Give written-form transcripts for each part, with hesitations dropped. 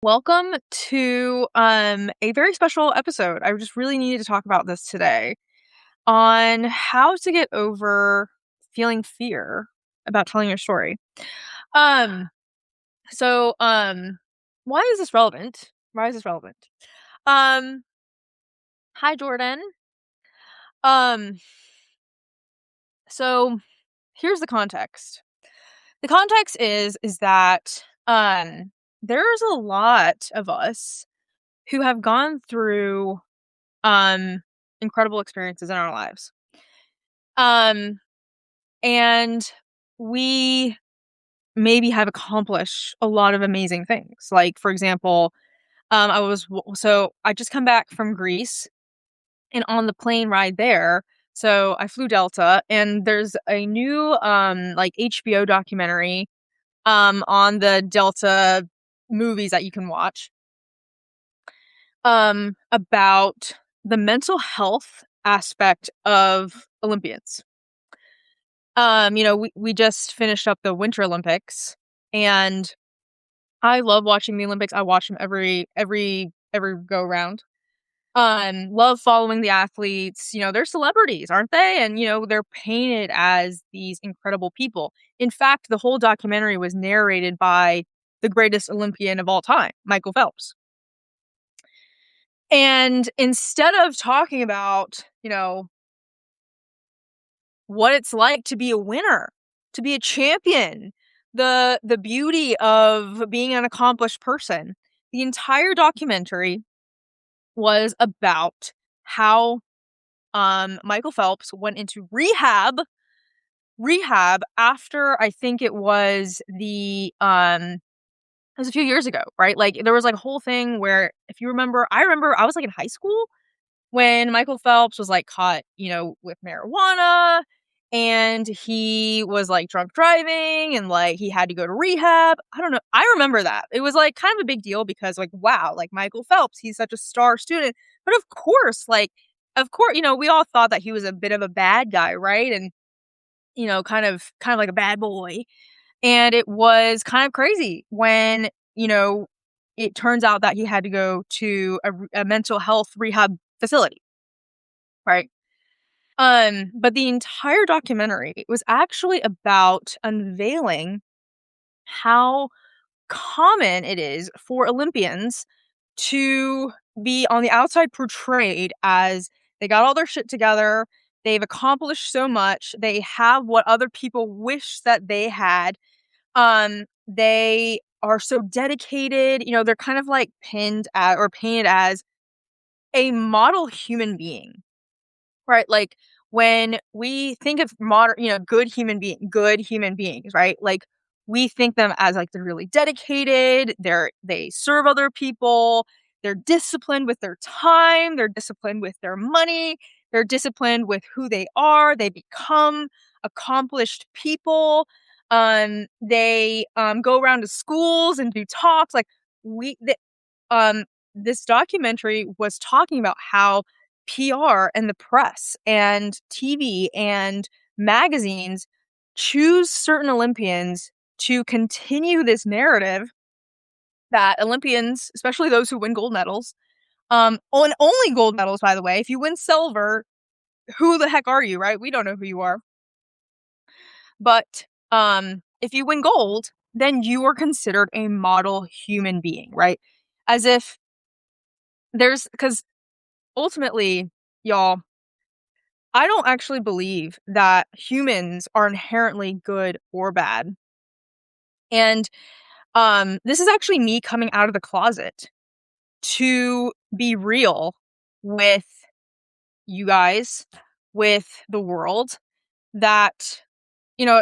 Welcome to a very special episode. I just really needed to talk about this today on how to get over feeling fear about telling your story. Um so why is this relevant? Why is this relevant? Um Hi Jordan. Um so here's the context. The context is that there's a lot of us who have gone through um incredible experiences in our lives. Um and we maybe have accomplished a lot of amazing things. Like for example, I just come back from Greece, and on the plane ride there, so I flew Delta, and there's a new like HBO documentary on the Delta movies that you can watch about the mental health aspect of Olympians. We just finished up the Winter Olympics, and I love watching the Olympics. I watch them every go round. Love following the athletes. They're celebrities, aren't they? And they're painted as these incredible people. In fact, the whole documentary was narrated by the greatest Olympian of all time, Michael Phelps. And instead of talking about, what it's like to be a winner, to be a champion, the beauty of being an accomplished person. The entire documentary was about how Michael Phelps went into rehab after I think it was a few years ago, right? Like there was like a whole thing where if you remember, I remember I was like in high school when Michael Phelps was like caught, with marijuana, and he was like drunk driving, and like he had to go to rehab. I don't know. I remember that. It was like kind of a big deal because like wow, like Michael Phelps, he's such a star student. But of course, we all thought that he was a bit of a bad guy, right? And kind of like a bad boy. And it was kind of crazy when, it turns out that he had to go to a mental health rehab facility, right? But the entire documentary was actually about unveiling how common it is for Olympians to be on the outside portrayed as they got all their shit together, they've accomplished so much, they have what other people wish that they had. They are so dedicated, they're kind of like pinned at or painted as a model human being, right? Like when we think of modern, good human beings, right? Like we think them as like they're really dedicated, they serve other people, they're disciplined with their time, they're disciplined with their money, they're disciplined with who they are, they become accomplished people. They go around to schools and do talks. Like we the, this documentary was talking about how PR and the press and TV and magazines choose certain Olympians to continue this narrative that Olympians, especially those who win gold medals, and only gold medals, by the way. If you win silver, who the heck are you, right? We don't know who you are. But if you win gold, then you are considered a model human being, right? As if because ultimately, y'all, I don't actually believe that humans are inherently good or bad. And this is actually me coming out of the closet to be real with you guys, with the world, that,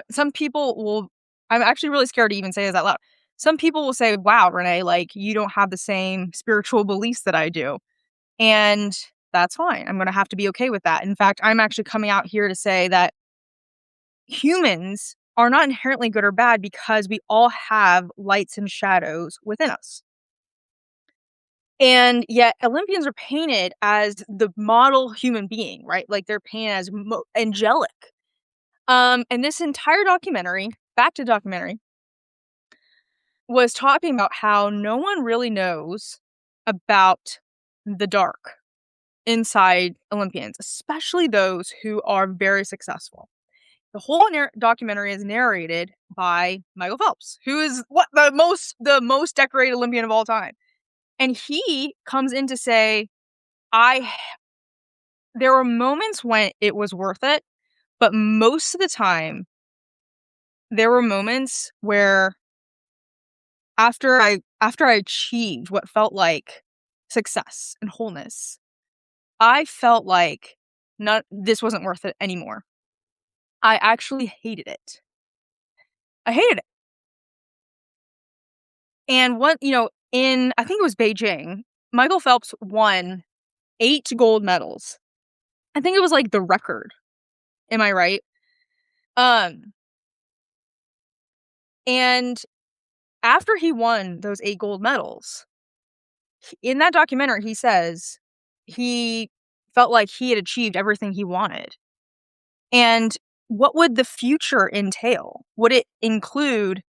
some people will, I'm actually really scared to even say this out loud. Some people will say, wow, Renee, like you don't have the same spiritual beliefs that I do. And that's fine. I'm going to have to be okay with that. In fact, I'm actually coming out here to say that humans are not inherently good or bad because we all have lights and shadows within us. And yet Olympians are painted as the model human being, right? Like they're painted as angelic. And this entire documentary, back to documentary, was talking about how no one really knows about the dark inside Olympians, especially those who are very successful. The whole documentary is narrated by Michael Phelps, who is the most decorated Olympian of all time. And he comes in to say, I there were moments when it was worth it, but most of the time there were moments where after I achieved what felt like success and wholeness, I felt like this wasn't worth it anymore. I actually hated it. I hated it. And I think it was Beijing, Michael Phelps won 8 gold medals. I think it was like the record. Am I right? Um, and after he won those 8 gold medals, in that documentary, he says he felt like he had achieved everything he wanted. And what would the future entail? Would it include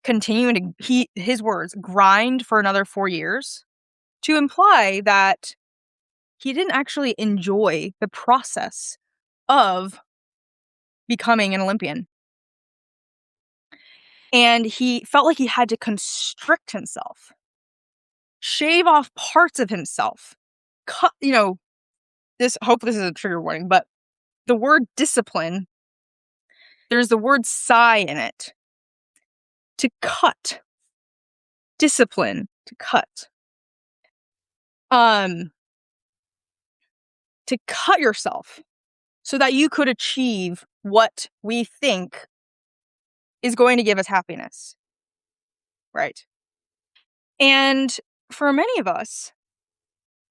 continuing to, his words, grind for another 4 years? To imply that he didn't actually enjoy the process of becoming an Olympian. And he felt like he had to constrict himself, shave off parts of himself, cut, hope this is a trigger warning, but the word discipline, there's the word sigh in it. To cut. Discipline. To cut. To cut yourself so that you could achieve what we think is going to give us happiness. Right. And for many of us,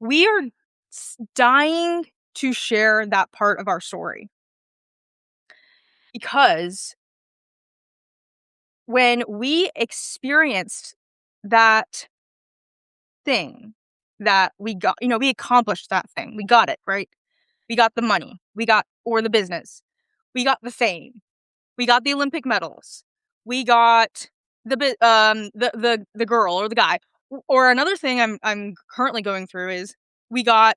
we are dying to share that part of our story. Because when we experienced that thing that we got, we accomplished that thing. We got it, right? We got the money. Or the business. We got the fame. We got the Olympic medals. We got the girl or the guy. Or another thing I'm currently going through is we lost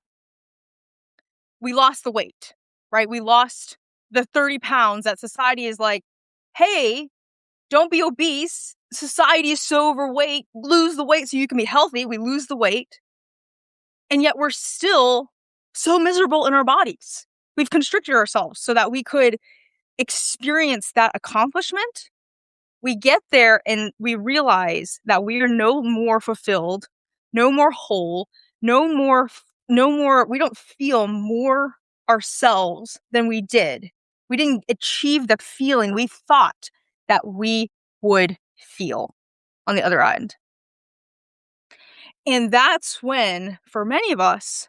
the weight, right? We lost the 30 pounds that society is like, hey, don't be obese. Society is so overweight. Lose the weight so you can be healthy. We lose the weight. And yet we're still so miserable in our bodies. We've constricted ourselves so that we could experience that accomplishment. We get there and we realize that we are no more fulfilled, no more whole, no more, we don't feel more ourselves than we did. We didn't achieve the feeling we thought that we would feel on the other end. And that's when, for many of us,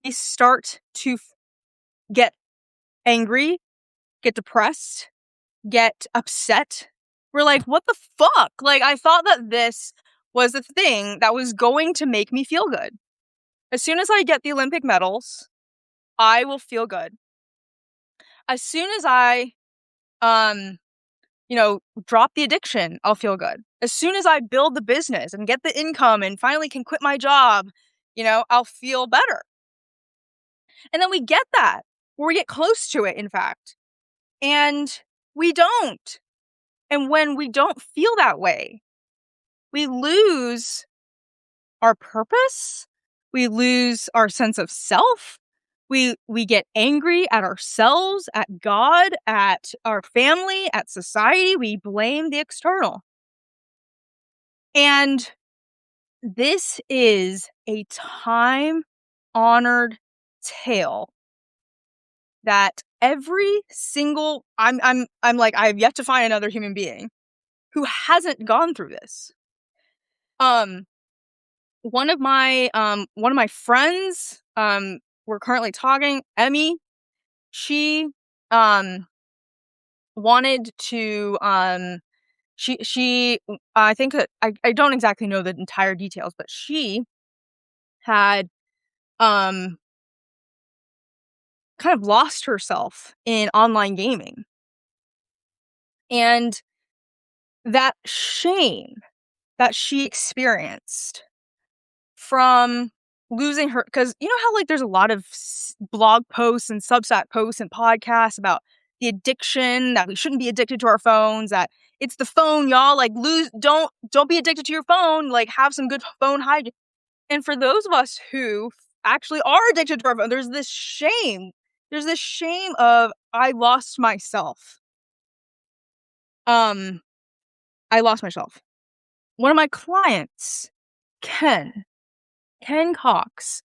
we start to get angry, get depressed, get upset. We're like, what the fuck? Like, I thought that this was the thing that was going to make me feel good. As soon as I get the Olympic medals, I will feel good. As soon as I, drop the addiction, I'll feel good. As soon as I build the business and get the income and finally can quit my job, I'll feel better. And then we get that, or we get close to it, in fact. And we don't. And when we don't feel that way, we lose our purpose. We lose our sense of self. We get angry at ourselves, at God, at our family, at society. We blame the external. And this is a time-honored tale that every single I'm like, I've yet to find another human being who hasn't gone through this. One of my friends, we're currently talking, Emmy, she wanted to she I think that I don't exactly know the entire details, but she had kind of lost herself in online gaming. And that shame that she experienced from losing her, because you know how like there's a lot of blog posts and Substack posts and podcasts about the addiction, that we shouldn't be addicted to our phones, that it's the phone, y'all, like don't be addicted to your phone, like have some good phone hygiene. And for those of us who actually are addicted to our phone, there's this shame. There's this shame of I lost myself. I lost myself. One of my clients, Ken Cox,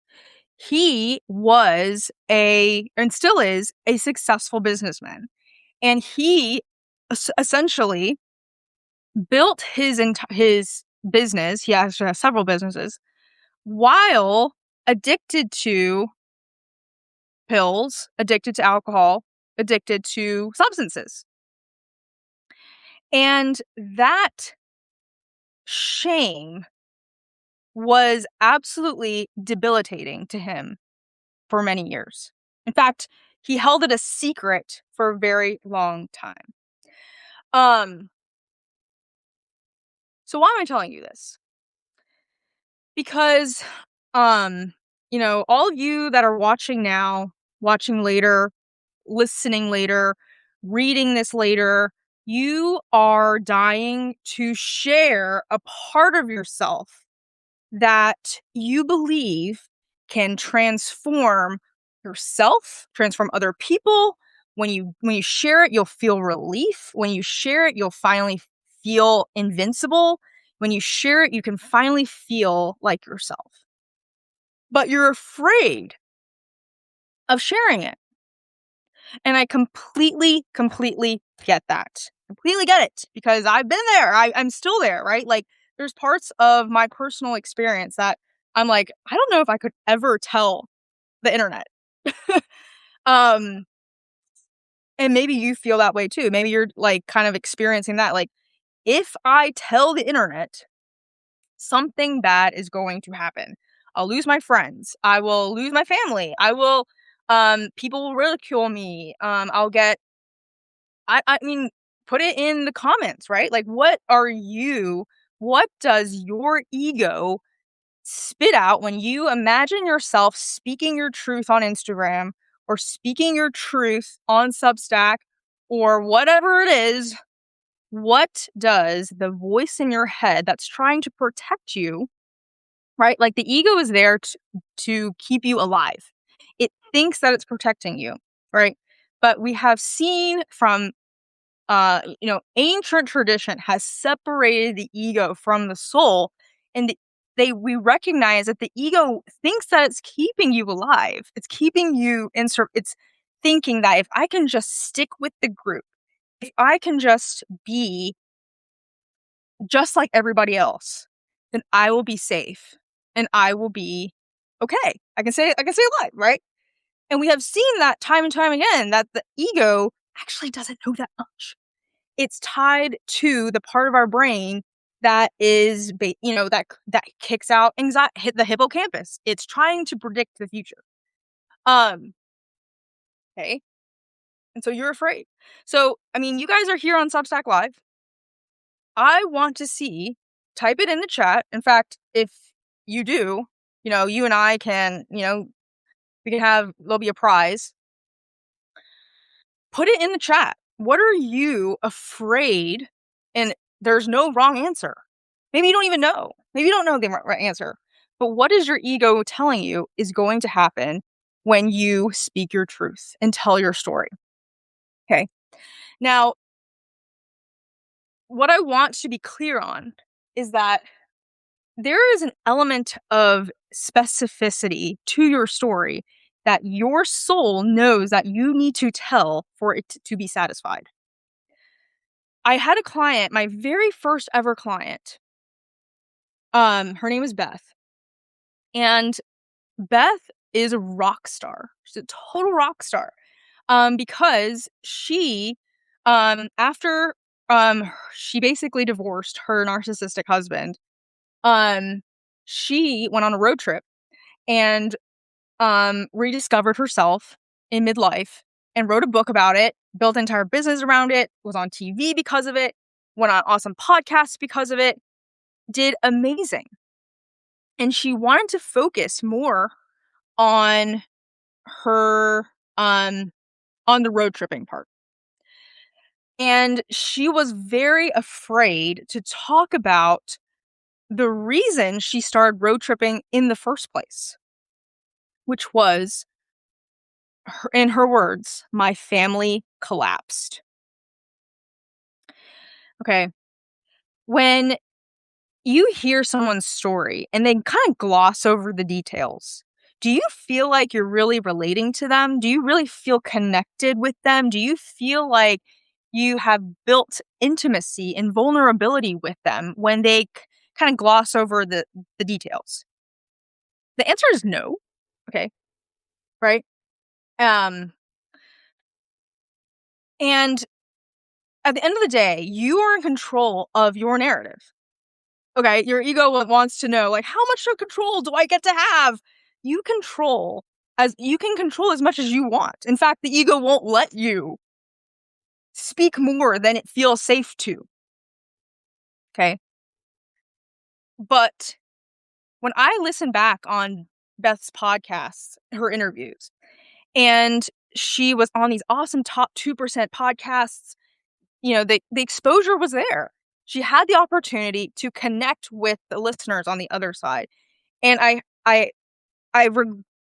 he was and still is a successful businessman. And he essentially built his business. He actually has several businesses while addicted to pills, addicted to alcohol, addicted to substances. And that shame was absolutely debilitating to him for many years. In fact, he held it a secret for a very long time. So why am I telling you this? Because, all of you that are watching now, watching later, listening later, reading this later, you are dying to share a part of yourself that you believe can transform yourself, transform other people. When you share it, you'll feel relief. When you share it, you'll finally feel invincible. When you share it, you can finally feel like yourself. But you're afraid of sharing it. And I completely get that. Completely get it, because I've been there. I'm still there, right? Like, there's parts of my personal experience that I'm like, I don't know if I could ever tell the internet. Um, and maybe you feel that way too. Maybe you're like kind of experiencing that. Like, if I tell the internet, something bad is going to happen. I'll lose my friends. I will lose my family. People will ridicule me. I mean, put it in the comments, right? Like, what does your ego spit out when you imagine yourself speaking your truth on Instagram or speaking your truth on Substack or whatever it is? What does the voice in your head that's trying to protect you, right? Like, the ego is there to keep you alive. It thinks that it's protecting you, right? But we have seen from ancient tradition has separated the ego from the soul, and we recognize that the ego thinks that it's keeping you alive. It's keeping you it's thinking that if I can just stick with the group, if I can just be just like everybody else, then I will be safe and I will be okay. I can say a lot, right? And we have seen that time and time again, that the ego actually doesn't know that much. It's tied to the part of our brain that is, that kicks out anxiety, hit the hippocampus. It's trying to predict the future. Okay. And so you're afraid. So, I mean, you guys are here on Substack Live. I want to see, type it in the chat. In fact, if you do, you and I can, there'll be a prize. Put it in the chat. What are you afraid? And there's no wrong answer. Maybe you don't even know. Maybe you don't know the right answer. But what is your ego telling you is going to happen when you speak your truth and tell your story? Okay. Now, what I want to be clear on is that there is an element of specificity to your story that your soul knows that you need to tell for it to be satisfied. I had a client, my very first ever client. Her name is Beth. And Beth is a rock star. She's a total rock star. Because she, after she basically divorced her narcissistic husband, she went on a road trip and rediscovered herself in midlife and wrote a book about it, built an entire business around it, was on TV because of it, went on awesome podcasts because of it, did amazing. And she wanted to focus more on her, on the road tripping part. And she was very afraid to talk about the reason she started road tripping in the first place, which was, in her words, my family collapsed. Okay. When you hear someone's story and they kind of gloss over the details, do you feel like you're really relating to them? Do you really feel connected with them? Do you feel like you have built intimacy and vulnerability with them when they kind of gloss over the details? The answer is no. Okay. Right? Um, and at the end of the day, you are in control of your narrative. Okay, your ego wants to know, like, how much control do I get to have? You can control as much as you want. In fact, the ego won't let you speak more than it feels safe to. Okay. But when I listen back on Beth's podcasts, her interviews, and she was on these awesome top 2% podcasts, the exposure was there. She had the opportunity to connect with the listeners on the other side. And I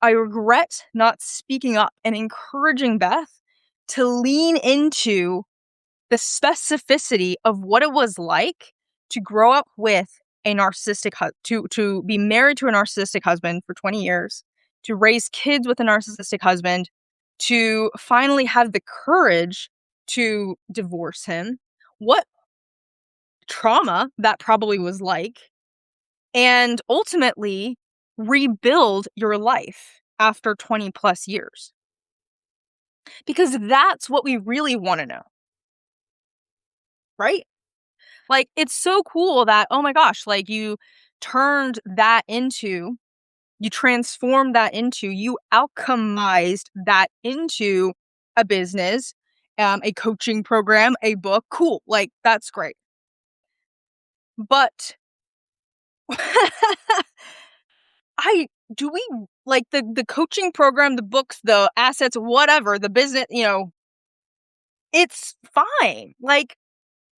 regret not speaking up and encouraging Beth to lean into the specificity of what it was like to grow up with a narcissistic to be married to a narcissistic husband for 20 years, to raise kids with a narcissistic husband, to finally have the courage to divorce him. What trauma that probably was like, and ultimately rebuild your life after 20 plus years. Because that's what we really want to know. Right? Like, it's so cool that, oh my gosh, like you transformed that into, you alchemized that into a business, a coaching program, a book. Cool. Like, that's great. But do we like the coaching program, the books, the assets, whatever, the business, it's fine. Like,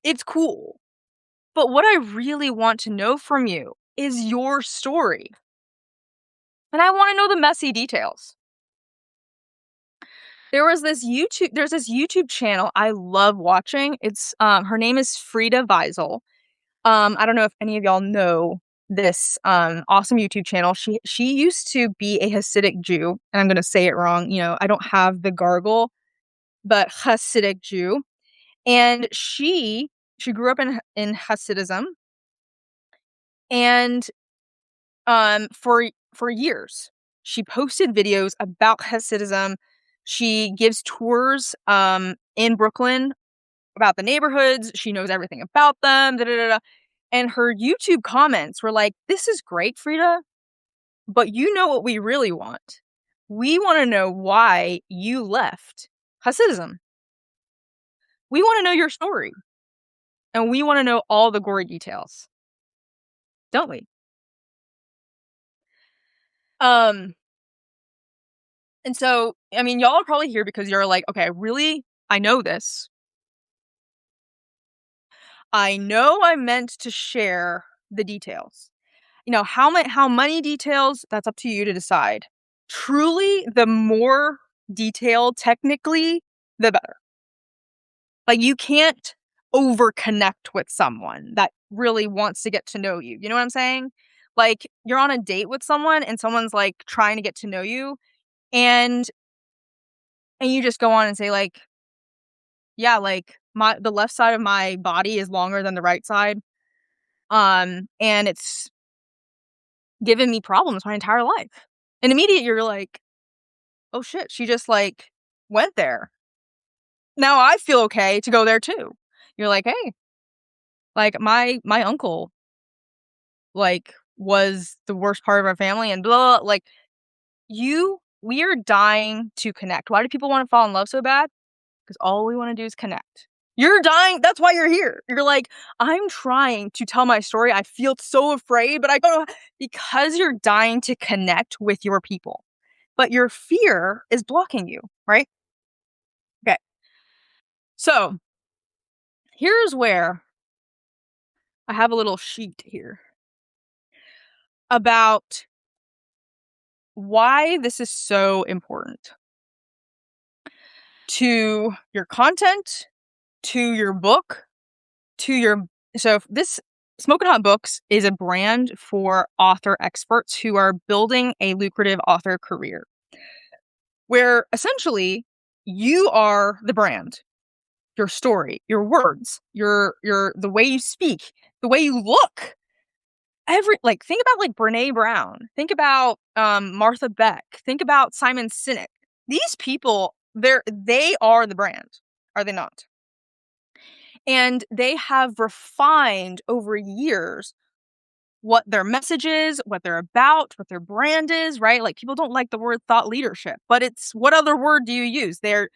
it's cool. But what I really want to know from you is your story. And I want to know the messy details. There's this YouTube channel I love watching. It's her name is Frida Weisel. I don't know if any of y'all know this awesome YouTube channel. She used to be a Hasidic Jew, and I'm gonna say it wrong. I don't have the gargle, but Hasidic Jew, and she grew up in Hasidism, and for years she posted videos about Hasidism. She gives tours in Brooklyn about the neighborhoods. She knows everything about them. Da, da, da, da. And her YouTube comments were like, "This is great, Frida, but you know what we really want? We want to know why you left Hasidism. We want to know your story, and we want to know all the gory details, don't we?" Um, and so, I mean, y'all are probably here because you're like, okay, really, I know this. I know I meant to share the details. How many details, that's up to you to decide. Truly, the more detailed technically, the better. Like, you can't over connect with someone that really wants to get to know you. You know what I'm saying? Like, you're on a date with someone and someone's like trying to get to know you, and you just go on and say like, yeah, like the left side of my body is longer than the right side. And it's given me problems my entire life. And immediately you're like, oh shit, she just like went there. Now I feel okay to go there too. You're like, hey, like my uncle like was the worst part of our family and blah, blah, like we are dying to connect. Why do people want to fall in love so bad? Because all we want to do is connect. You're dying. That's why you're here. You're like, I'm trying to tell my story. I feel so afraid, but I don't know, because you're dying to connect with your people. But your fear is blocking you, right? Okay. So here's where I have a little sheet here about why this is so important to your content, to your book, to your. So this Smoking Hot Books is a brand for author experts who are building a lucrative author career, where essentially you are the brand. Your story, your words, your the way you speak, the way you look. Think about like Brene Brown. Think about Martha Beck. Think about Simon Sinek. These people, they are the brand, are they not? And they have refined over years what their message is, what they're about, what their brand is, right? Like people don't like the word thought leadership, but it's what other word do you use? They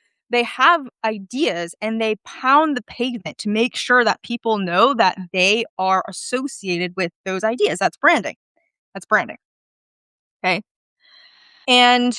have ideas and they pound the pavement to make sure that people know that they are associated with those ideas. That's branding. That's branding. Okay. And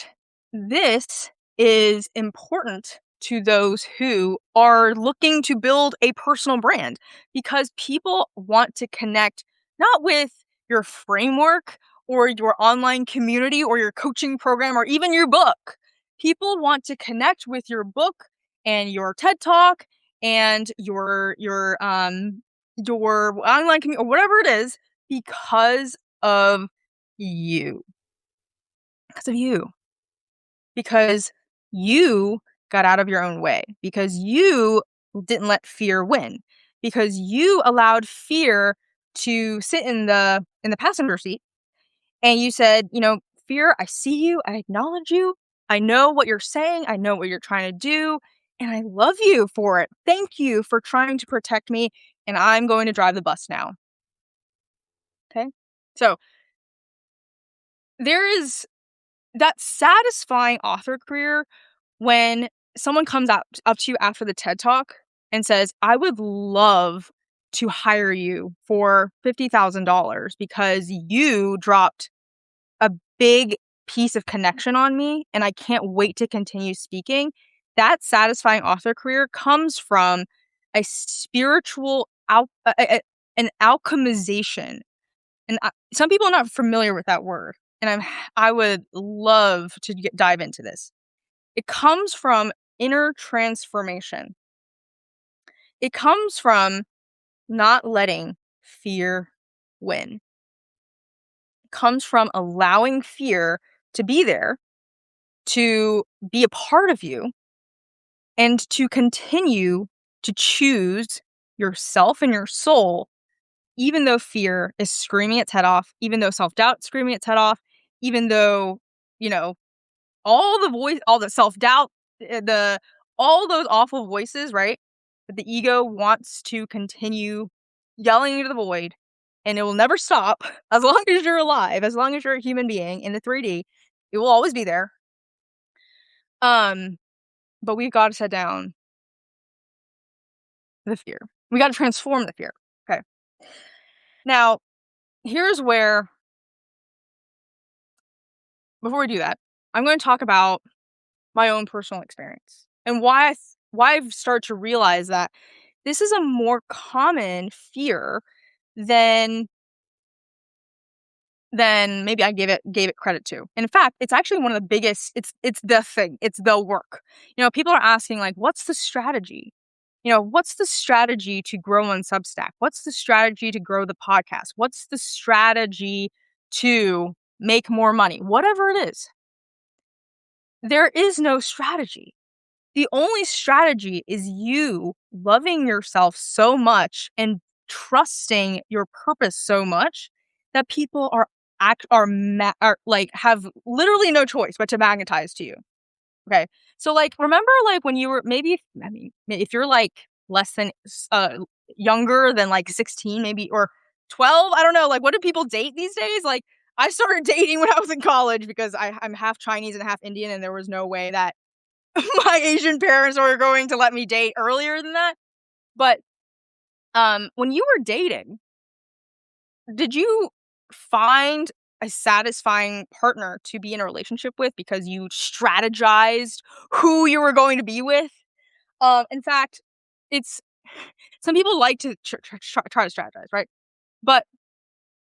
this is important to those who are looking to build a personal brand, because people want to connect not with your framework or your online community or your coaching program or even your book. People want to connect with your book and your TED Talk and your online community or whatever it is, because of you. Because of you. Because you got out of your own way, because you didn't let fear win, because you allowed fear to sit in the passenger seat, and you said, fear, I see you, I acknowledge you, I know what you're saying, I know what you're trying to do, and I love you for it. Thank you for trying to protect me, and I'm going to drive the bus now. Okay? So there is that satisfying author career when someone comes up to you after the TED Talk and says, I would love to hire you for $50,000 because you dropped a big piece of connection on me and I can't wait to continue speaking. That satisfying author career comes from a spiritual, an alchemization. And some people are not familiar with that word. And I would love to dive into this. It comes from inner transformation. It comes from not letting fear win. It comes from allowing fear to be there, to be a part of you, and to continue to choose yourself and your soul, even though fear is screaming its head off, even though self-doubt is screaming its head off, even though, you know, all the self-doubt, all those awful voices, right? That the ego wants to continue yelling into the void, and it will never stop as long as you're alive, as long as you're a human being in the 3D, it will always be there. But we've got to set down the fear. We got to transform the fear. Okay. Now, here's where, before we do that, I'm going to talk about my own personal experience and why I've started to realize that this is a more common fear than maybe I gave it credit to. And in fact, it's actually one of the biggest. It's the thing. It's the work. People are asking like, what's the strategy? What's the strategy to grow on Substack? What's the strategy to grow the podcast? What's the strategy to make more money? Whatever it is, there is no strategy. The only strategy is you loving yourself so much and trusting your purpose so much that people have literally no choice but to magnetize to you. Okay. So like, remember like when you were if you're like less than, younger than like 16, maybe, or 12, I don't know. Like, what do people date these days? Like, I started dating when I was in college because I'm half Chinese and half Indian, and there was no way that my Asian parents were going to let me date earlier than that. But, when you were dating, did you find a satisfying partner to be in a relationship with because you strategized who you were going to be with? In fact, it's some people like to try to strategize, right? But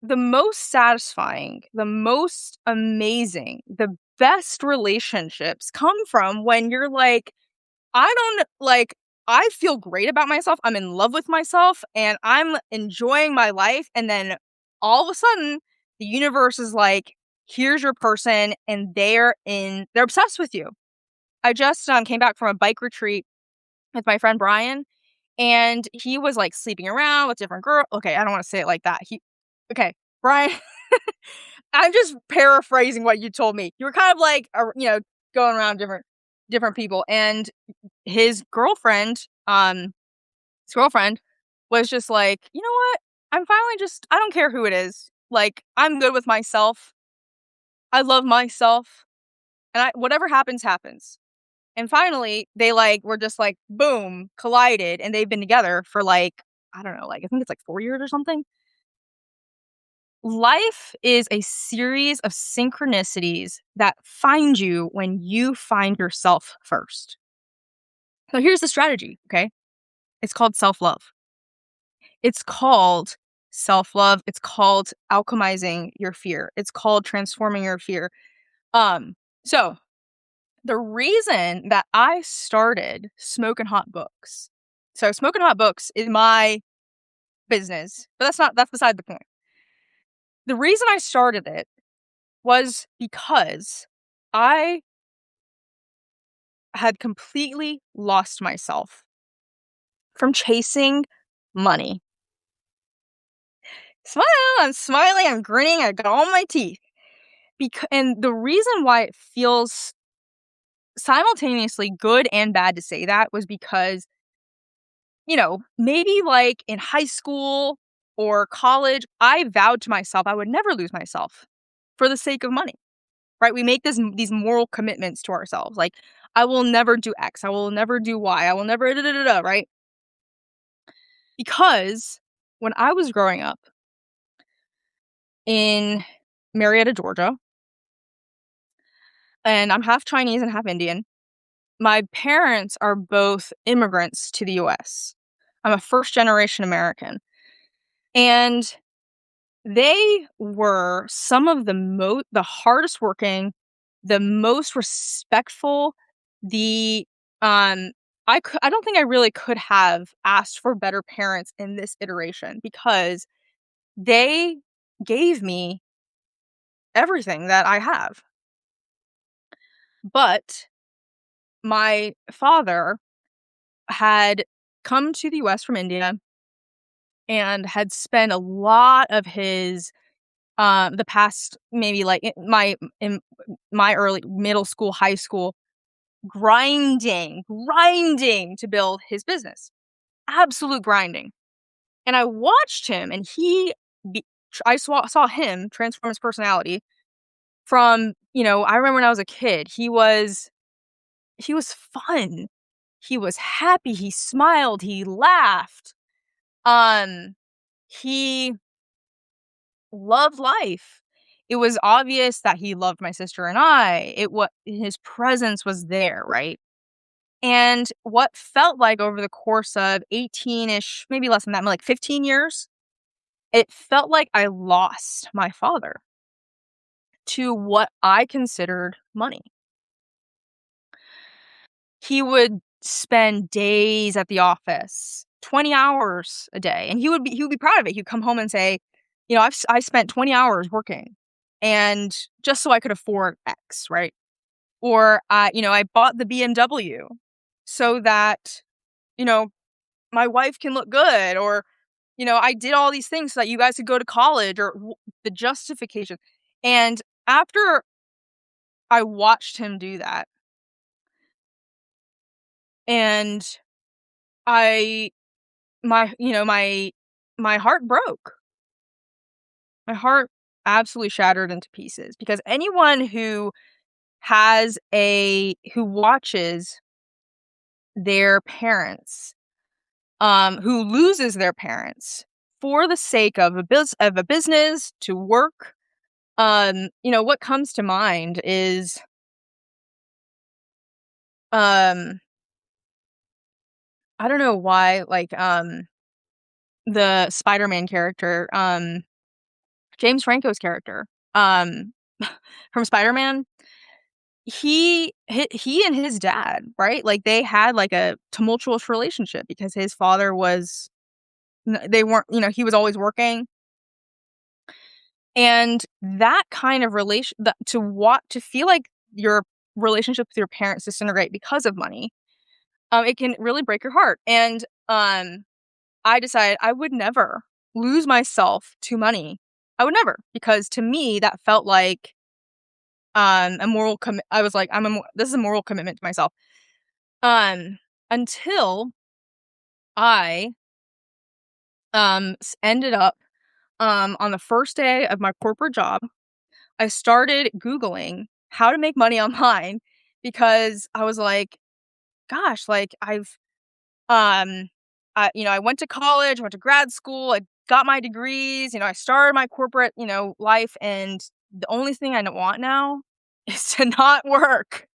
the most satisfying, the most amazing, the best relationships come from when you're like, I don't like, I feel great about myself. I'm in love with myself and I'm enjoying my life. And then all of a sudden, the universe is like, here's your person. And they're obsessed with you. I just came back from a bike retreat with my friend Brian, and he was like sleeping around with different girls. Okay, I don't want to say it like that. Okay, Brian, I'm just paraphrasing what you told me. You were kind of like, going around different people, and his girlfriend, was just like, you know what? I'm finally I don't care who it is. Like, I'm good with myself. I love myself, and whatever happens, happens. And finally, they were just boom, collided, and they've been together for I don't know, I think it's 4 years or something. Life is a series of synchronicities that find you when you find yourself first. So here's the strategy, okay? It's called self-love. It's called self-love. It's called alchemizing your fear. It's called transforming your fear. So the reason that I started Smoking Hot Books. So Smoking Hot Books is my business, but that's beside the point. The reason I started it was because I had completely lost myself from chasing money. Smile, I'm smiling, I'm grinning, I got all my teeth. And the reason why it feels simultaneously good and bad to say that was because, maybe in high school or college, I vowed to myself I would never lose myself for the sake of money, right? We make these moral commitments to ourselves. Like, I will never do X, I will never do Y, I will never da da da da, right? Because when I was growing up in Marietta, Georgia, and I'm half Chinese and half Indian, my parents are both immigrants to the US. I'm a first generation American. And they were some of the hardest working, the most respectful, the I don't think I really could have asked for better parents in this iteration because they gave me everything that I have. But my father had come to the US from India and had spent a lot of his the past maybe in my early middle school, high school, grinding to build his business. Absolute grinding. And I watched him and I saw him transform his personality from, I remember when I was a kid, he was fun. He was happy, he smiled, he laughed. He loved life. It was obvious that he loved my sister and I. His presence was there, right? And what felt like over the course of 18-ish, maybe less than that, like 15 years, it felt like I lost my father to what I considered money. He would spend days at the office, 20 hours a day, and he would be proud of it. He'd come home and say, I spent 20 hours working, and just so I could afford X, right? Or I bought the BMW so that, you know, my wife can look good, or I did all these things so that you guys could go to college, or the justification. And after I watched him do that, and I my you know my heart broke. My heart absolutely shattered into pieces because anyone who watches their parents who loses their parents for the sake of a business to work. What comes to mind is um I don't know why, like, the Spider-Man character, James Franco's character, um, from Spider-Man, he and his dad, right? Like, they had, like, a tumultuous relationship because his father was they weren't he was always working, and that kind of relation that to feel like your relationship with your parents disintegrate because of money, it can really break your heart, and, I decided I would never lose myself to money. I would never, because to me, that felt like, a moral I was like, this is a moral commitment to myself. Until I, ended up, on the first day of my corporate job, I started Googling how to make money online because I was like, gosh, like Um, I went to college, went to grad school, I got my degrees, I started my corporate, life, and the only thing I want now is to not work,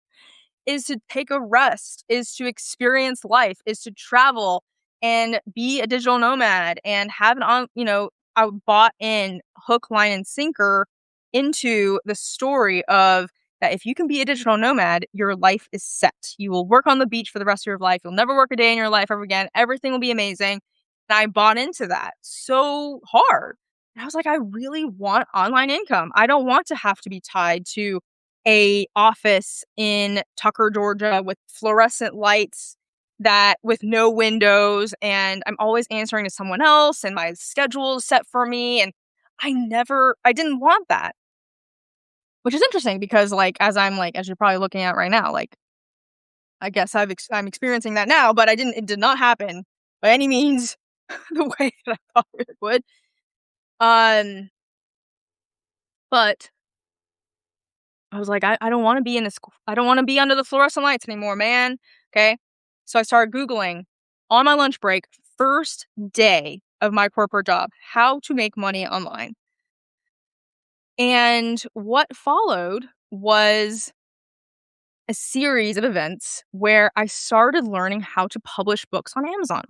is to take a rest, is to experience life, is to travel and be a digital nomad and have I bought in hook, line, and sinker into the story of that if you can be a digital nomad, your life is set. You will work on the beach for the rest of your life. You'll never work a day in your life ever again. Everything will be amazing. And I bought into that so hard. And I was like, I really want online income. I don't want to have to be tied to a office in Tucker, Georgia with fluorescent lights that with no windows, and I'm always answering to someone else and my schedule is set for me, and I didn't want that. Which is interesting because as you're probably looking at right now, like I guess I'm experiencing that now, but it did not happen by any means the way that I thought it would. Um but I was like, I don't want to be in this. I don't want to be under the fluorescent lights anymore, man. Okay. So I started Googling on my lunch break, first day of my corporate job, how to make money online. And what followed was a series of events where I started learning how to publish books on Amazon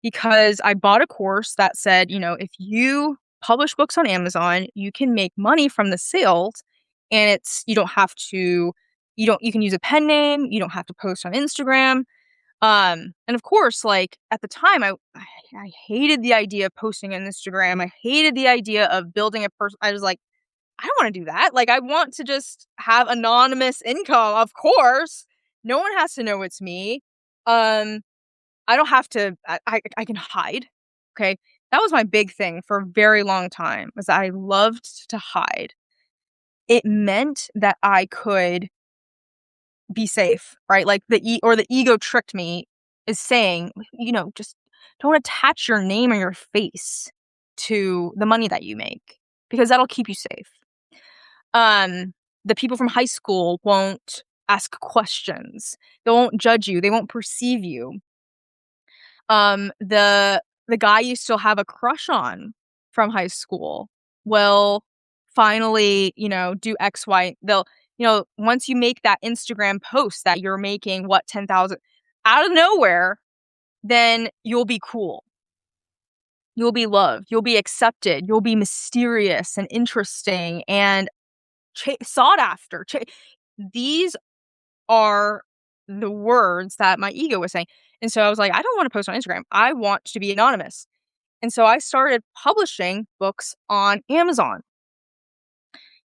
because I bought a course that said, if you publish books on Amazon, you can make money from the sales, and you don't have to you can use a pen name, you don't have to post on Instagram. And of course, like at the time I hated the idea of posting on Instagram. I hated the idea of building a person. I was like, I don't want to do that. Like I want to just have anonymous income, of course. No one has to know it's me. Um I don't have to I can hide, okay? That was my big thing for a very long time, was I loved to hide. It meant that I could be safe, right? Like the ego tricked me is saying, just don't attach your name or your face to the money that you make because that'll keep you safe. Um, the people from high school won't ask questions. They won't judge you. They won't perceive you. The guy you still have a crush on from high school will finally, do X, Y. Once you make that Instagram post that you're making, 10,000 out of nowhere, then you'll be cool. You'll be loved. You'll be accepted. You'll be mysterious and interesting and sought after. These are the words that my ego was saying. And so I was like, I don't want to post on Instagram. I want to be anonymous. And so I started publishing books on Amazon.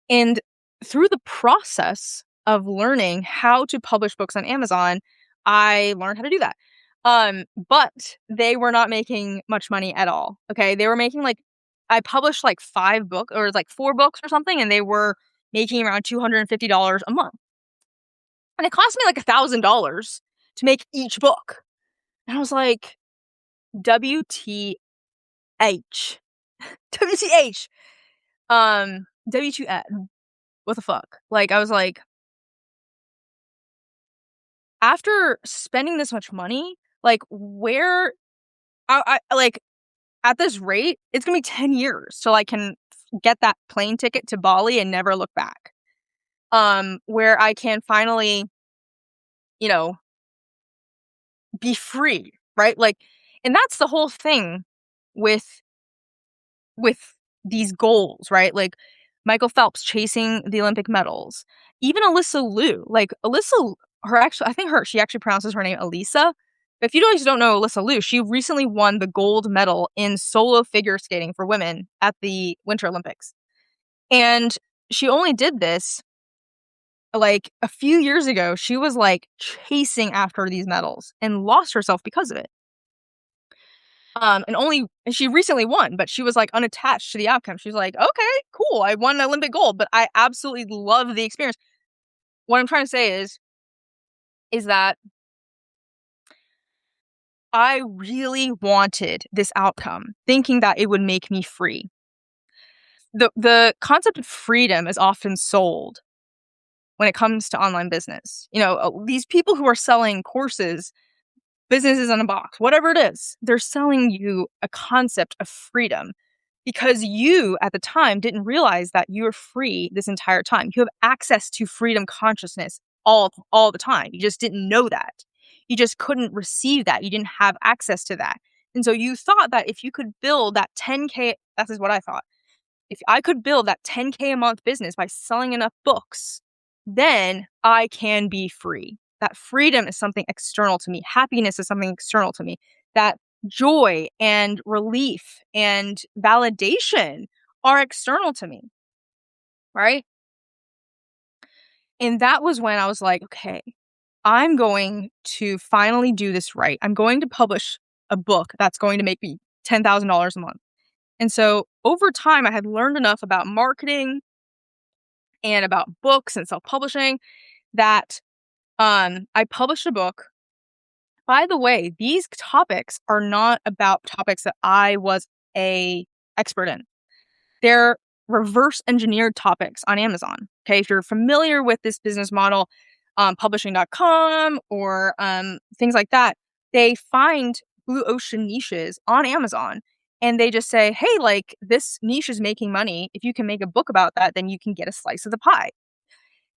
And through the process of learning how to publish books on Amazon, I learned how to do that. But they were not making much money at all. Okay. They were making I published like 5 books or like 4 books or something, and they were making around $250 a month. And it cost me like $1,000 to make each book. And I was like, WTH. WTH. W2N. What the fuck? Like, I was like, after spending this much money, like, where like, at this rate, it's gonna be 10 years till I can get that plane ticket to Bali and never look back. Where I can finally, you know, be free, right? Like, and that's the whole thing with with these goals, right? Like Michael Phelps chasing the Olympic medals. Even Alyssa Liu, like Alyssa, her actually, I think she actually pronounces her name Elisa. But if you guys don't know Alyssa Liu, she recently won the gold medal in solo figure skating for women at the Winter Olympics. And she only did this like a few years ago. She was like chasing after these medals and lost herself because of it. And she recently won, but she was like unattached to the outcome. She's like, okay, cool, I won an Olympic gold, but I absolutely love the experience. What I'm trying to say is that I really wanted this outcome, thinking that it would make me free. The concept of freedom is often sold when it comes to online business. These people who are selling courses, businesses in a box, whatever it is, they're selling you a concept of freedom because you at the time didn't realize that you were free this entire time. You have access to freedom consciousness all the time. You just didn't know that. You just couldn't receive that. You didn't have access to that. And so you thought that if you could build that 10K, that is what I thought. If I could build that 10K a month business by selling enough books, then I can be free. That freedom is something external to me. Happiness is something external to me. That joy and relief and validation are external to me, right? And that was when I was like, okay, I'm going to finally do this right. I'm going to publish a book that's going to make me $10,000 a month. And so over time, I had learned enough about marketing and about books and self-publishing that I published a book. By the way, these topics are not about topics that I was a expert in. They're reverse engineered topics on Amazon. Okay, if you're familiar with this business model, publishing.com or things like that, they find blue ocean niches on Amazon and they just say, hey, like this niche is making money. If you can make a book about that, then you can get a slice of the pie.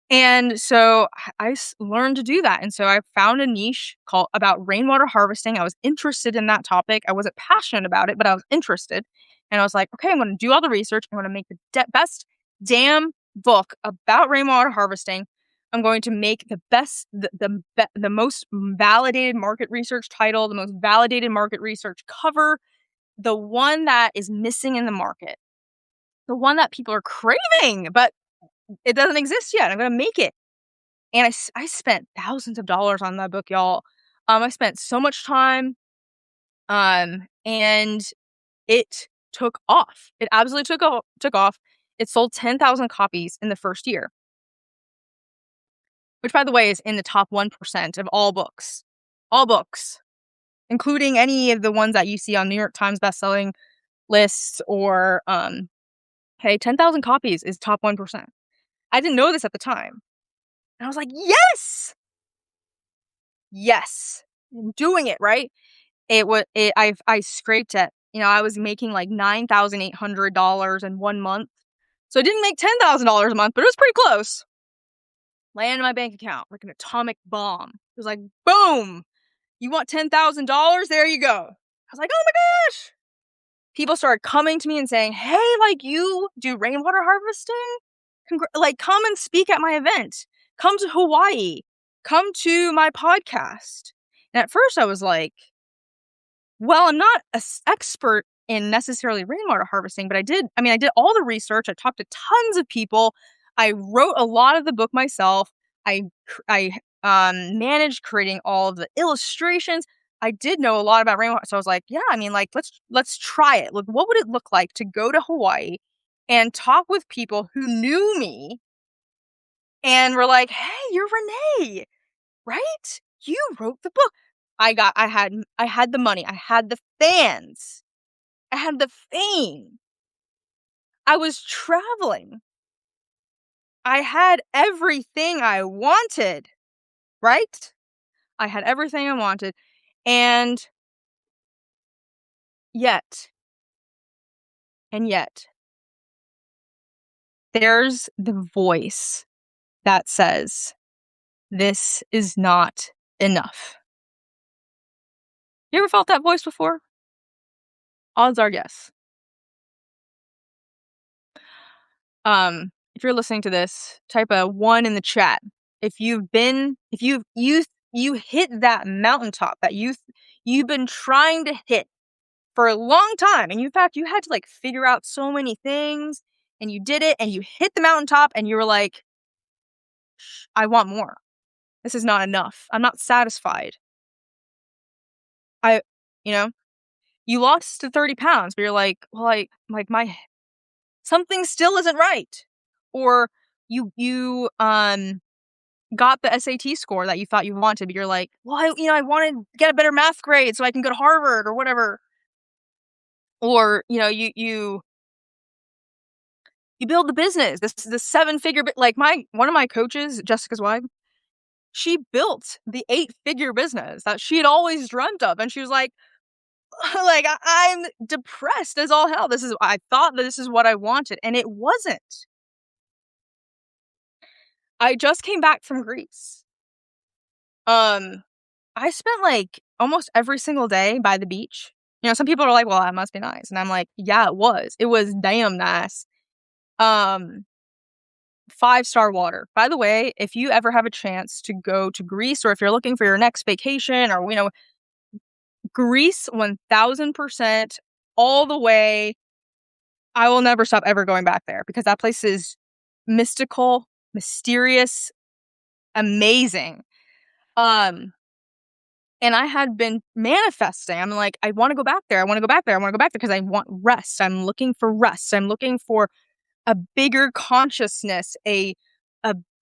And so I learned to do that. And so I found a niche called about rainwater harvesting. I was interested in that topic. I wasn't passionate about it, but I was interested. And I was like, okay, I'm going to do all the research. I'm going to make the best damn book about rainwater harvesting. I'm going to make the best, the most validated market research title, the most validated market research cover, the one that is missing in the market, the one that people are craving, but it doesn't exist yet. I'm going to make it. And I spent thousands of dollars on that book, y'all. I spent so much time, and it took off. It absolutely took off. It sold 10,000 copies in the first year, which, by the way, is in the top 1% of all books, including any of the ones that you see on New York Times bestselling lists or, hey, 10,000 copies is top 1%. I didn't know this at the time. And I was like, yes, I'm doing it, right? I scraped it. I was making like $9,800 in 1 month. So I didn't make $10,000 a month, but it was pretty close. Land in my bank account like an atomic bomb. It was like, boom, you want $10,000? There you go. I was like, oh my gosh. People started coming to me and saying, hey, like you do rainwater harvesting? Like come and speak at my event. Come to Hawaii. Come to my podcast. And at first I was like, well, I'm not an expert in necessarily rainwater harvesting, but I did all the research. I talked to tons of people. I wrote a lot of the book myself. I managed creating all of the illustrations. I did know a lot about rainwater. So I was like, yeah, like, let's try it. Look, what would it look like to go to Hawaii and talk with people who knew me and were like, hey, you're Renee, right? You wrote the book. I had the money. I had the fans. I had the fame. I was traveling. I had everything I wanted, right? I had everything I wanted. And Yet, and yet, there's the voice that says, "This is not enough." You ever felt that voice before? Odds are yes. If you're listening to this, type a 1 in the chat. If you hit that mountaintop that you've been trying to hit for a long time, and in fact, you had to, like, figure out so many things, and you did it, and you hit the mountaintop, and you were like, "I want more. This is not enough. I'm not satisfied." I you know? You lost to 30 pounds, but you're like, "Well, my something still isn't right." Or you got the SAT score that you thought you wanted, but you're like, "Well, I wanted to get a better math grade so I can go to Harvard," or whatever. Or, you build the business, this seven-figure like, my one of my coaches, Jessica's wife, she built the eight-figure business that she had always dreamt of, and she was like, like, I'm depressed as all hell. I thought that this is what I wanted, and it wasn't. I just came back from Greece. Um, I spent, like, almost every single day by the beach. Some people are like, "Well, that must be nice." And I'm like, "Yeah, it was. It was damn nice." Um, 5-star water. By the way, if you ever have a chance to go to Greece, or if you're looking for your next vacation, or, Greece 1000% all the way. I will never stop ever going back there because that place is mystical, mysterious, amazing. Um, and I had been manifesting. I'm like, I want to go back there. I want to go back there. I want to go back there because I want rest. I'm looking for rest. I'm looking for a bigger consciousness, a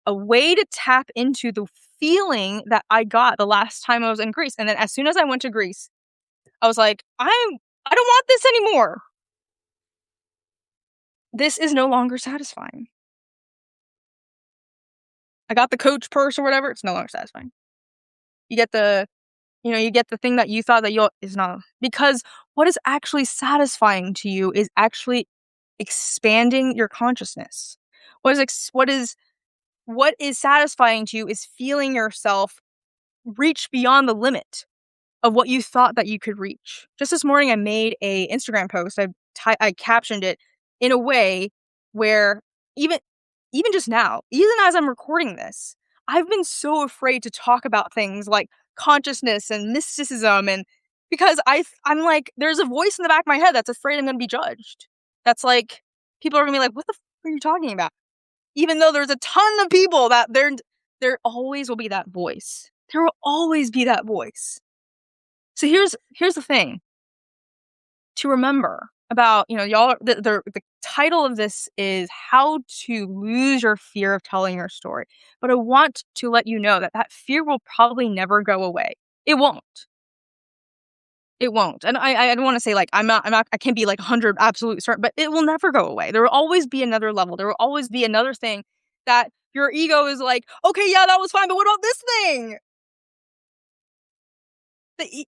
a way to tap into the feeling that I got the last time I was in Greece. And then as soon as I went to Greece, I was like, I don't want this anymore. This is no longer satisfying. I got the coach purse or whatever, it's no longer satisfying. You get the thing that you thought that you'll is not, because what is actually satisfying to you is actually expanding your consciousness. What is satisfying to you is feeling yourself reach beyond the limit of what you thought that you could reach. Just this morning, I made a Instagram post. I captioned it in a way where even even just now, even as I'm recording this, I've been so afraid to talk about things like consciousness and mysticism, and because I'm like, there's a voice in the back of my head that's afraid I'm going to be judged. That's like, people are going to be like, "What the are you talking about?" Even though there's a ton of people that there always will be that voice. There will always be that voice. So here's the thing to remember about, y'all. The title of this is "How to Lose Your Fear of Telling Your Story." But I want to let you know that that fear will probably never go away. It won't. It won't. And I don't want to say, like, I can't be like 100 absolute certain, but it will never go away. There will always be another level. There will always be another thing that your ego is like, okay, yeah, that was fine, but what about this thing?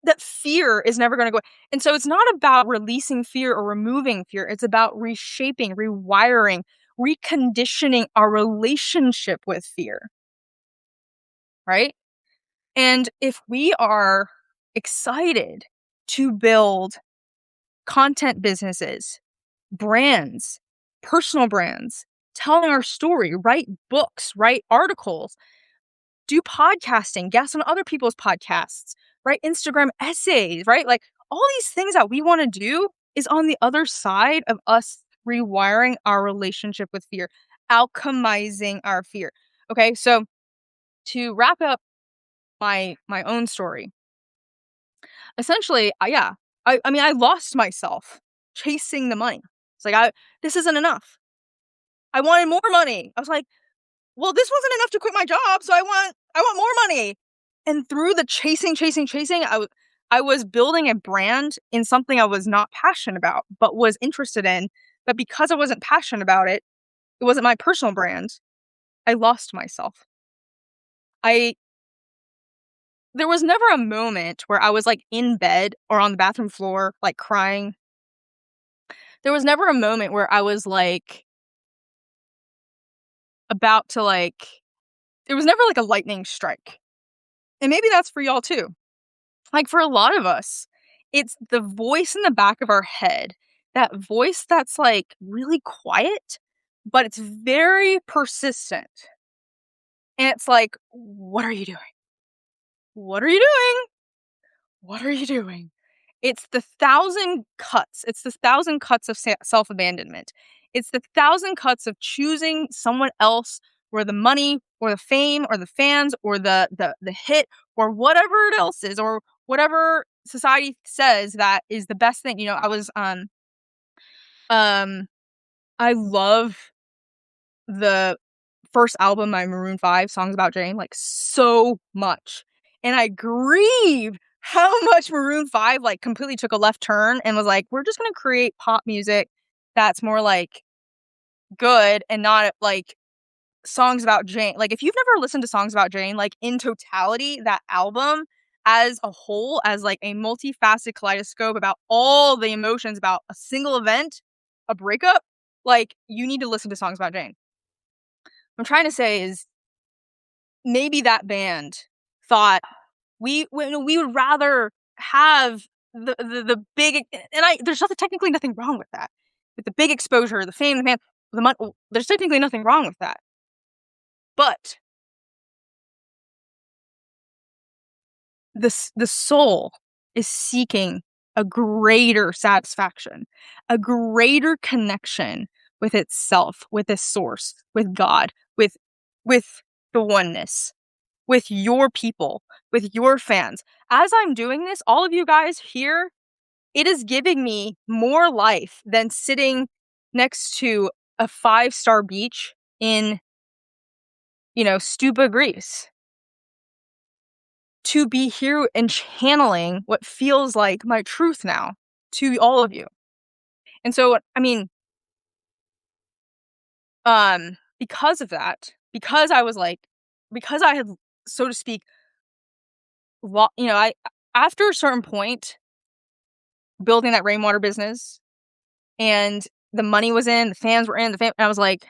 That fear is never gonna go, and so it's not about releasing fear or removing fear, it's about reshaping, rewiring, reconditioning our relationship with fear, right? And if we are excited to build content businesses, brands, personal brands, telling our story, write books, write articles, do podcasting, guest on other people's podcasts, write Instagram essays, right? Like, all these things that we want to do is on the other side of us rewiring our relationship with fear, alchemizing our fear. Okay, so to wrap up my own story, essentially, I mean, I lost myself chasing the money. It's like, this isn't enough. I wanted more money. I was like, well, this wasn't enough to quit my job, so I want more money. And through the chasing, I was building a brand in something I was not passionate about, but was interested in. But because I wasn't passionate about it, it wasn't my personal brand. I lost myself. I there was never a moment where I was, like, in bed or on the bathroom floor, like, crying. There was never a moment where I was, like, about to, like it was never, like, a lightning strike. And maybe that's for y'all too. Like, for a lot of us, it's the voice in the back of our head, that voice that's, like, really quiet, but it's very persistent. And it's like, "What are you doing? What are you doing? What are you doing?" It's the thousand cuts. It's the thousand cuts of self-abandonment. It's the thousand cuts of choosing someone else or the money or the fame or the fans or the hit or whatever it else is or whatever society says that is the best thing. Um I love the first album by Maroon 5, Songs About Jane, like, so much, and I grieve how much Maroon 5, like, completely took a left turn and was like, "We're just gonna create pop music that's more, like, good and not, like, songs about Jane." Like, if you've never listened to Songs About Jane, like, in totality, that album as a whole, as, like, a multifaceted kaleidoscope about all the emotions about a single event, a breakup, like, you need to listen to Songs About Jane. What I'm trying to say is maybe that band thought we would rather have the big and I there's nothing technically nothing wrong with that. With the big exposure, the fame, the man, the money, there's technically nothing wrong with that. But the soul is seeking a greater satisfaction, a greater connection with itself, with its source, with God, with the oneness, with your people, with your fans. As I'm doing this, all of you guys here, it is giving me more life than sitting next to a five-star beach in, Stupa, Greece. To be here and channeling what feels like my truth now to all of you. And so, I mean, because of that, because I was like, because I had, so to speak, I after a certain point, building that rainwater business, and the money was in, the fans were in, and I was like,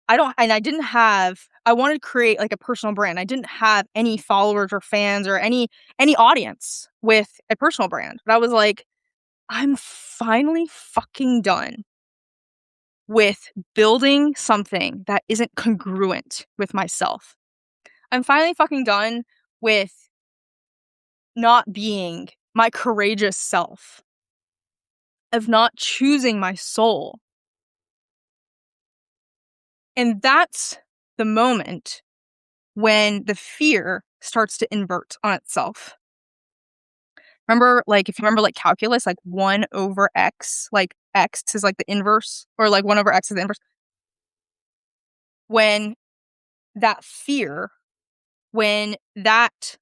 I didn't have, I wanted to create like a personal brand. I didn't have any followers or fans or any audience with a personal brand. But I was like, I'm finally fucking done with building something that isn't congruent with myself. I'm finally fucking done with not being my courageous self, of not choosing my soul. And that's the moment when the fear starts to invert on itself. Remember, like, if you remember, like, calculus, like, 1 over x, like, x is, like, the inverse, or, like, 1 over x is the inverse. When that fear, when that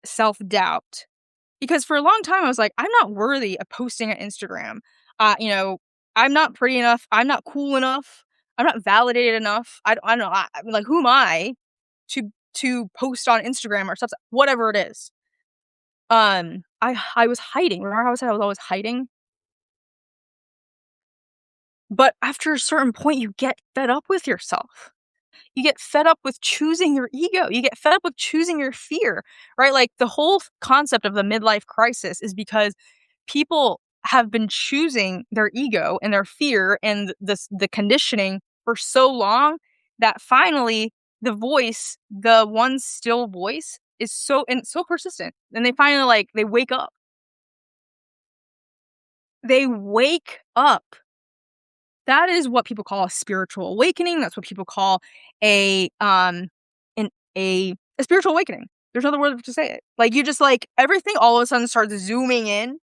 self-doubt, because for a long time, I was like, "I'm not worthy of posting on Instagram." You know, "I'm not pretty enough. I'm not cool enough. I'm not validated enough. I don't know. I'm like, who am I to post on Instagram or stuff, whatever it is." I was hiding. Remember how I said I was always hiding? But after a certain point, you get fed up with yourself. You get fed up with choosing your ego. You get fed up with choosing your fear, right? Like, the whole concept of the midlife crisis is because people have been choosing their ego and their fear and the conditioning for so long that finally the voice, the one still voice, is so persistent. And they finally, like, they wake up. They wake up. That is what people call a spiritual awakening. That's what people call a an a spiritual awakening. There's no other word to say it. Like, you just, like, everything all of a sudden starts zooming in,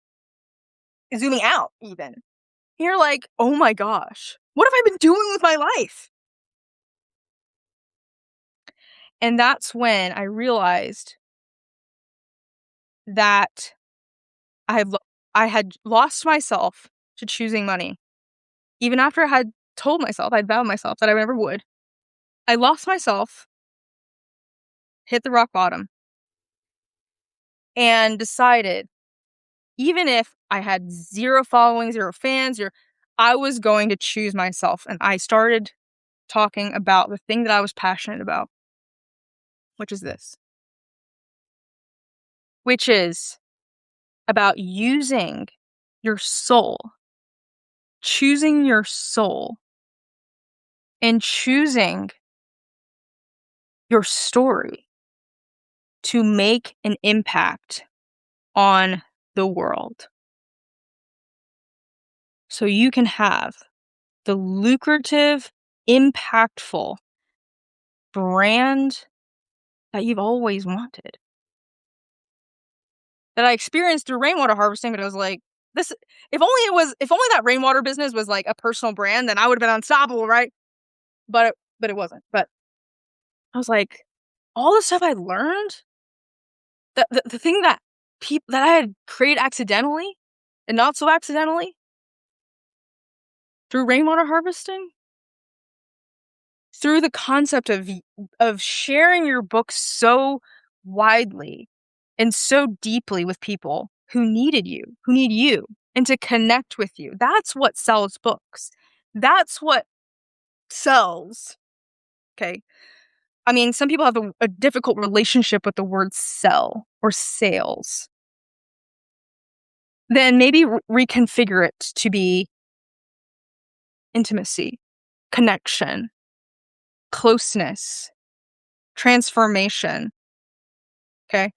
zooming out even. You're like, "Oh my gosh, what have I been doing with my life?" And that's when I realized that I had lost myself to choosing money. Even after I had told myself, I'd vowed myself that I never would. I lost myself hit the rock bottom and decided, even if I had 0 following, 0 fans, I was going to choose myself, and I started talking about the thing that I was passionate about, which is this, which is about using your soul, choosing your soul, and choosing your story to make an impact on the world. So you can have the lucrative, impactful brand that you've always wanted. That I experienced through rainwater harvesting, but it was like, this if only that rainwater business was like a personal brand, then I would have been unstoppable, right? But it wasn't. But I was like, all the stuff I learned, the thing that that I had created accidentally and not so accidentally through rainwater harvesting, through the concept of sharing your book so widely and so deeply with people who needed you, who need you, and to connect with you. That's what sells books. That's what sells. Okay. I mean, some people have a difficult relationship with the word sell or sales. Then maybe reconfigure it to be intimacy, connection, closeness, transformation. Okay.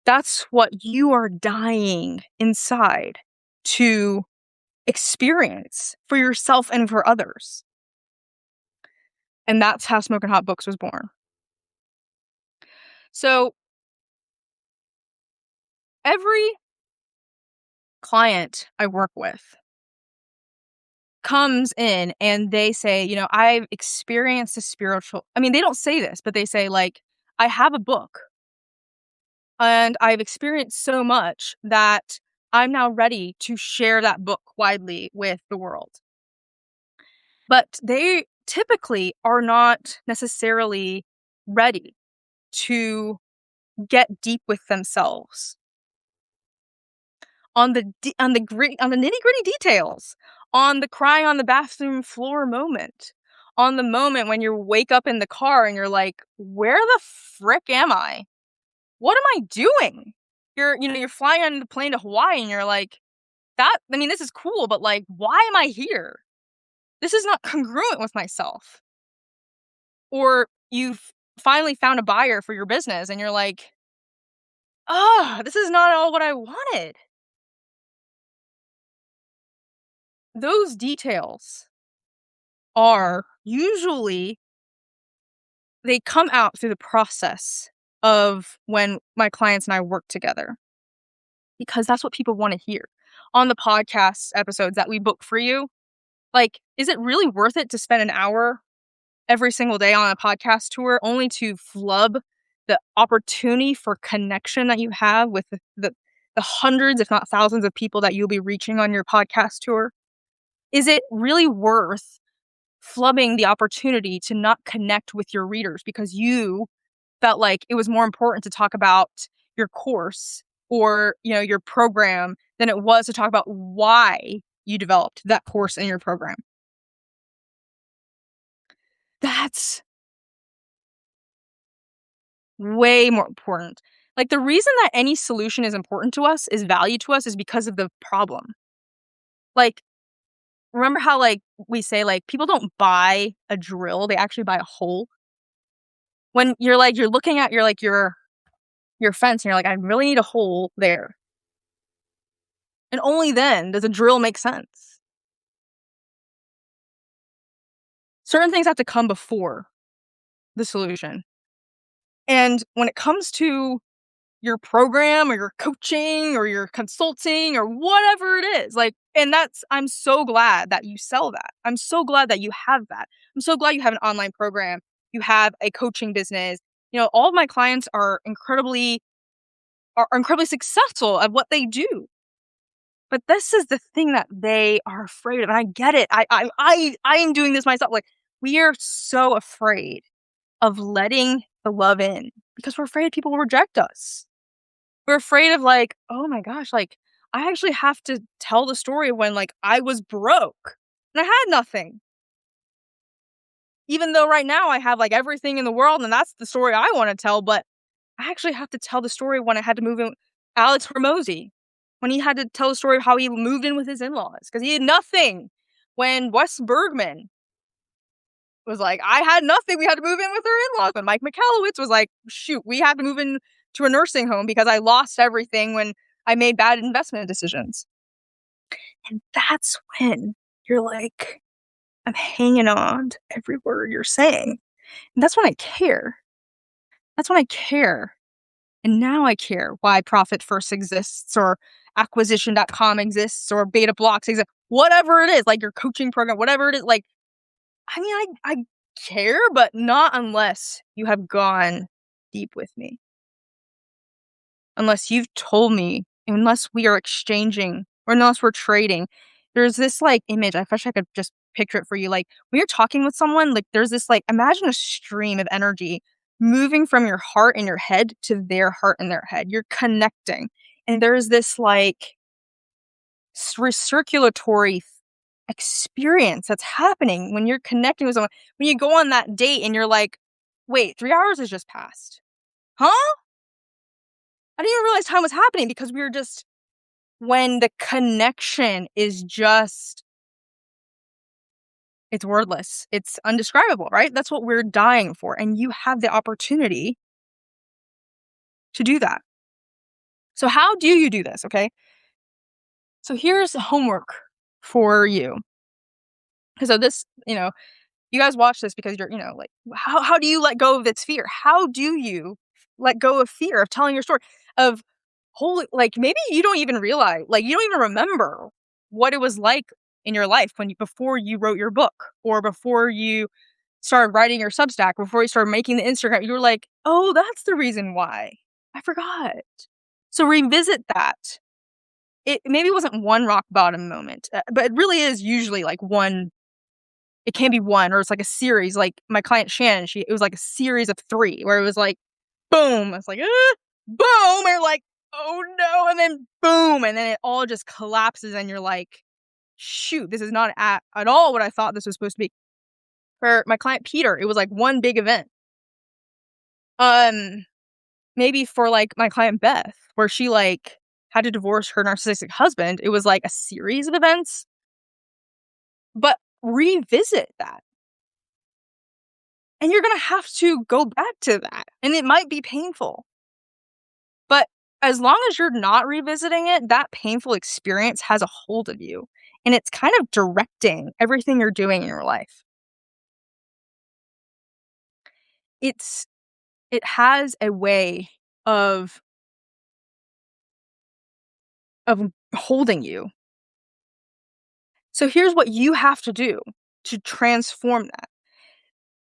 That's what you are dying inside to experience for yourself and for others. And that's how Smokin' Hot Books was born. So every client I work with comes in and they say, I've experienced a spiritual, I mean, they don't say this, but they say, like, I have a book and I've experienced so much that I'm now ready to share that book widely with the world. But they typically are not necessarily ready to get deep with themselves on the nitty-gritty details, on the crying on the bathroom floor moment, on the moment when you wake up in the car and you're like, where the frick am I? What am I doing? You're flying on the plane to Hawaii and you're like, this is cool, but like, why am I here? This is not congruent with myself. Or you've finally found a buyer for your business and you're like, oh, this is not all what I wanted. Those details are usually, they come out through the process of when my clients and I work together, because that's what people want to hear. On the podcast episodes that we book for you, like, is it really worth it to spend an hour every single day on a podcast tour only to flub the opportunity for connection that you have with the hundreds, if not thousands, of people that you'll be reaching on your podcast tour? Is it really worth flubbing the opportunity to not connect with your readers because you felt like it was more important to talk about your course or, your program than it was to talk about why you developed that course in your program? That's way more important. Like, the reason that any solution is important to us, is value to us, is because of the problem. Like, remember how, like, we say, like, people don't buy a drill, they actually buy a hole? When you're looking at your fence and you're like, I really need a hole there. And only then does a drill make sense. Certain things have to come before the solution. And when it comes to your program or your coaching or your consulting or whatever it is, like, and I'm so glad that you sell that. I'm so glad that you have that. I'm so glad you have an online program. You have a coaching business. All of my clients are incredibly successful at what they do. But this is the thing that they are afraid of. And I get it. I am doing this myself. Like, we are so afraid of letting the love in because we're afraid people will reject us. We're afraid of like, oh my gosh, like I actually have to tell the story of when like I was broke and I had nothing. Even though right now I have like everything in the world and that's the story I want to tell, but I actually have to tell the story when I had to move in Alex Ramosi, when he had to tell the story of how he moved in with his in-laws because he had nothing. When Wes Bergman was like, I had nothing. We had to move in with our in-laws. When Mike McAllowitz was like, shoot, we had to move in to a nursing home because I lost everything when I made bad investment decisions. And that's when you're like, I'm hanging on to every word you're saying. And that's when I care. That's when I care. And now I care why Profit First exists or acquisition.com exists or beta blocks exist, whatever it is, like your coaching program, whatever it is. Like, I mean, I care, but not unless you have gone deep with me. Unless you've told me, unless we are exchanging, or unless we're trading. There's this like image, I wish I could just picture it for you. Like when you're talking with someone, like there's this like, imagine a stream of energy moving from your heart and your head to their heart and their head. You're connecting. And there's this like recirculatory experience that's happening when you're connecting with someone. When you go on that date and you're like, wait, 3 hours has just passed. Huh? I didn't even realize time was happening because we were just, when the connection is just, it's wordless. It's undescribable, right? That's what we're dying for. And you have the opportunity to do that. So how do you do this? Okay. So here's homework for you. So this, you guys watch this because you're, like, how do you let go of this fear? How do you let go of fear of telling your story? Of holy, like maybe you don't even realize, like you don't even remember what it was like in your life before you wrote your book or before you started writing your Substack, before you started making the Instagram. You were like, oh, that's the reason why. I forgot. So revisit that. It maybe wasn't one rock bottom moment, but it really is usually like one. It can be one, or it's like a series. Like my client Shannon, it was like a series of 3 where it was like, boom. It's like, boom, and you're like, oh no, and then boom, and then it all just collapses, and you're like, shoot, this is not at all what I thought this was supposed to be. For my client Peter, it was like one big event. Maybe for like my client Beth, where she like had to divorce her narcissistic husband, it was like a series of events. But revisit that. And you're going to have to go back to that. And it might be painful. But as long as you're not revisiting it, that painful experience has a hold of you. And it's kind of directing everything you're doing in your life. It has a way of holding you. So here's what you have to do to transform that.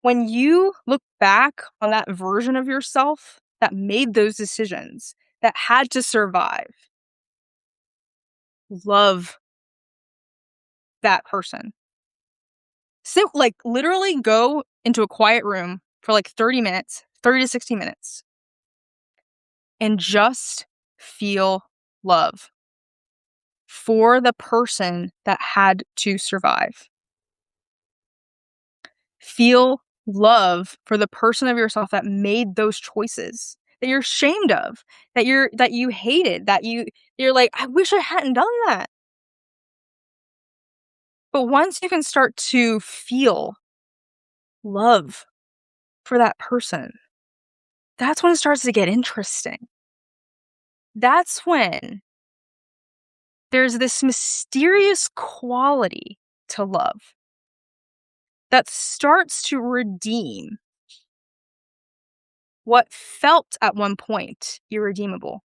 When you look back on that version of yourself that made those decisions, that had to survive, love that person. So, like, literally go into a quiet room for like 30 minutes, 30 to 60 minutes, and just feel love for the person that had to survive. Feel love for the person of yourself that made those choices that you're ashamed of, that you hated, that you're like, I wish I hadn't done that. But once you can start to feel love for that person, that's when it starts to get interesting. That's when there's this mysterious quality to love that starts to redeem what felt at one point irredeemable.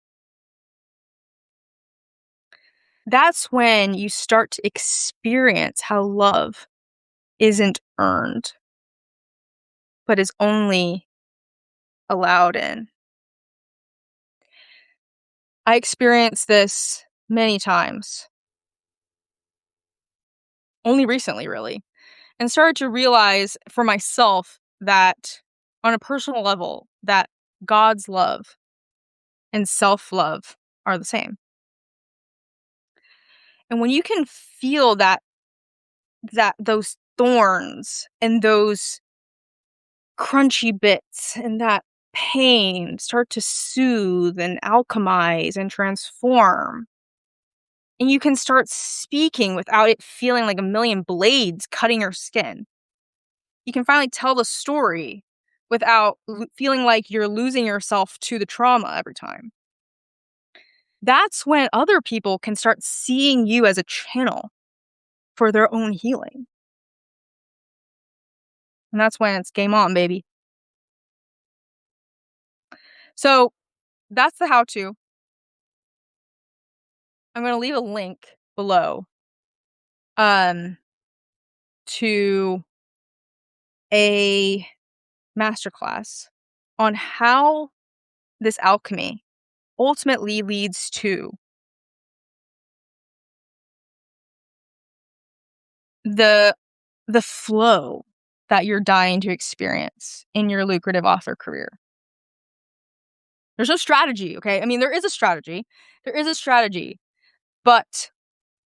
That's when you start to experience how love isn't earned, but is only allowed in. I experienced this many times, only recently, really, and started to realize for myself that on a personal level that God's love and self-love are the same. And when you can feel that those thorns and those crunchy bits and that pain start to soothe and alchemize and transform, and you can start speaking without it feeling like a million blades cutting your skin. You can finally tell the story without feeling like you're losing yourself to the trauma every time. That's when other people can start seeing you as a channel for their own healing. And that's when it's game on, baby. So that's the how to. I'm going to leave a link below um, to a masterclass on how this alchemy ultimately leads to the the flow that you're dying to experience in your lucrative author career. There's no strategy, okay? I mean, there is a strategy. There is a strategy, but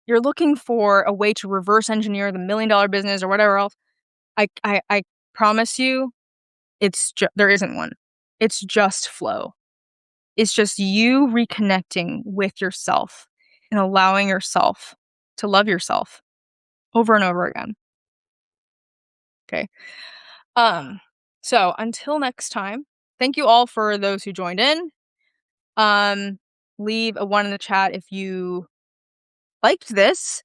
you're looking for a way to reverse engineer the $1 million business or whatever else. I promise you, there isn't one. It's just flow. It's just you reconnecting with yourself and allowing yourself to love yourself over and over again. Okay. So until next time, thank you all for those who joined in. Leave a 1 in the chat if you liked this.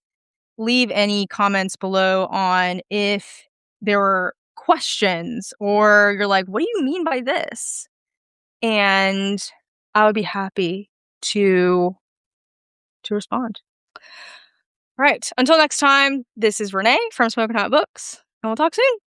Leave any comments below on if there were questions or you're like, what do you mean by this? And I would be happy to respond. All right. Until next time, this is Renee from Smoking Hot Books, and we'll talk soon.